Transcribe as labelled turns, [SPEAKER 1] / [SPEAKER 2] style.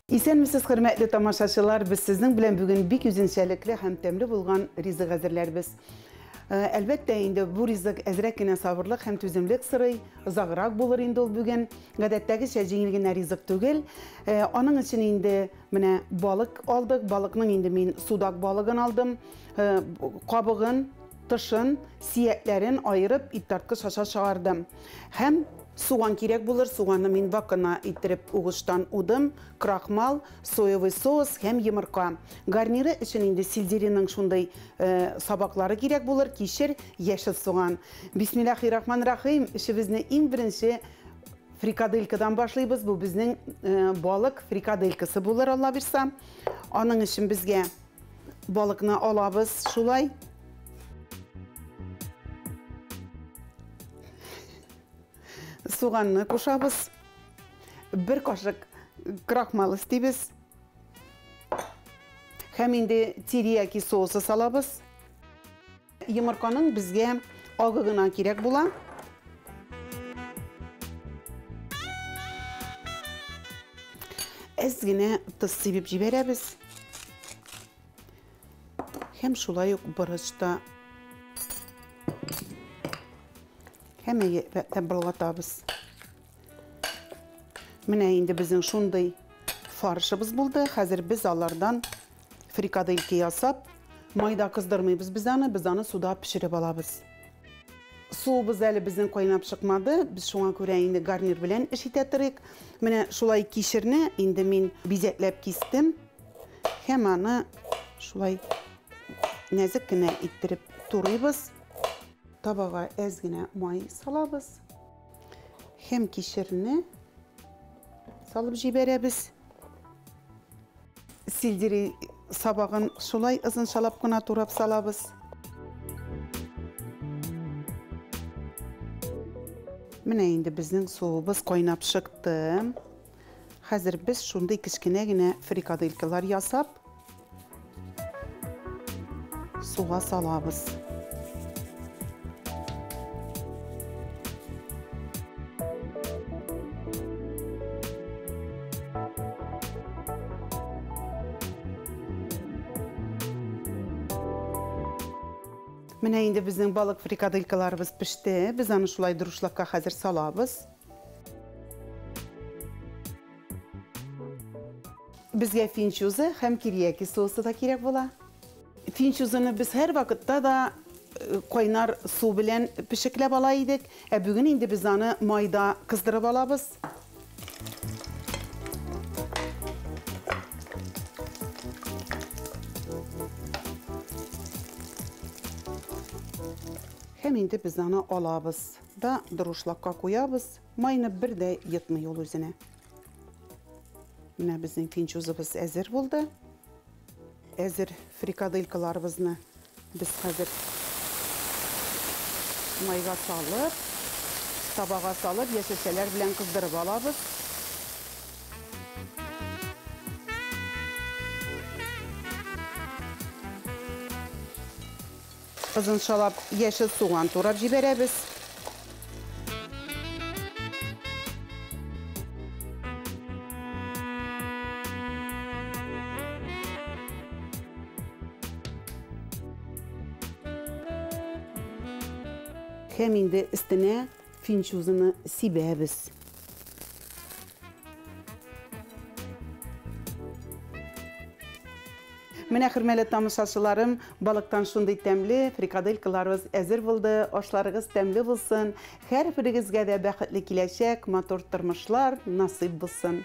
[SPEAKER 1] Исәнмесез, хөрмәтле тамашачылар, без сезнең белән бүген бик үзенчәлекле һәм тәмле булган ризык әзерләрбез. Әлбәттә, инде бу ризык әзрәк кенә сабырлык һәм түземлек сорый, озаграк булыр инде ул бүген. Гадәттәгечә җиңел генә ризык түгел. Аның өчен инде менә балык алдык. Балыкның инде мин судак балыгын алдым. Кабыгын, тышын, сиякләрен айырып, иттарткыч аша чыгардым. Һәм суган кирәк булыр. Суганны мин вакына иттереп угыштан удым. Крахмал, соевый соус һәм йомырка. Гарниры өчен инде сельдерейның шундай сабаклары кирәк булыр. Кишер, яшел суган. Бисмиллахир-рахманир-рахим. Эшебезне иң беренче фрикаделькадан башлыйбыз. Бу безнең балык фрикаделькасы булыр, Алла бирсә. Аның өчен безгә балыкны алабыз шулай. Суганны кушабыз. Бер кашык крахмал истибез. Һәм инде терияки соусы салабыз. Йомырканың безгә агыгына кирәк була. Әз генә тоз сибеп җибәрәбез. Һәм шулай ук борычта һәм тәмбылгатабыз. Менә инде безнең шундый фаршыбыз булды. Хәзер без алардан фрикадельки ясап, майда кыздырмыйбыз без аны суда пешереп алабыз. Суыбыз әле безнең кайнап чыкмады. Без шуңа күрә инде гарнир белән эш итә торыйк. Менә шулай кишерне инде мин бизәкләп кистем. Һәм аны шулай нәзек кенә иттереп турыйбыз. Табага әз генә май салабыз. Һәм кишерне салып җибәрәбез. Сельдерей сабагын шулай ызыншалап кына турап салабыз. Менә инде безнең суыбыз кайнап чыкты. Хәзер без шундый кечкенә генә фрикаделькалар ясап суга салабыз. Менә инде безнең балык фрикаделькаларыбыз пеште. Без аны шулай дурышлыкка хәзер салабыз. Безгә финчузы һәм кирияки соусы да кирәк була. Финчузыны без һәр вакытта да кайнар су белән пешекләп ала идек. Бүген инде без аны майда кыздырып алабыз. Һәм инде без аны алабыз да дурышлыкка куябыз. Майны бер дә йотмый ул үзенә. Менә безнең финчузыбыз әзер булды. Әзер фрикаделькаларыбызны без хәзер майга салып, табага салып, яшелчәләр белән кыздырып алабыз. Ызыншалап яшел суган турап җибәрәбез. Һәм инде өстенә финчузыны сибәбез. Менә хөрмәтле тамашачыларым, балыктан шундый тәмле фрикаделькаларыбыз әзер булды. Ашларыгыз тәмле булсын. Һәр берегезгә дә бәхетле киләчәк, матур тормышлар насыйп булсын.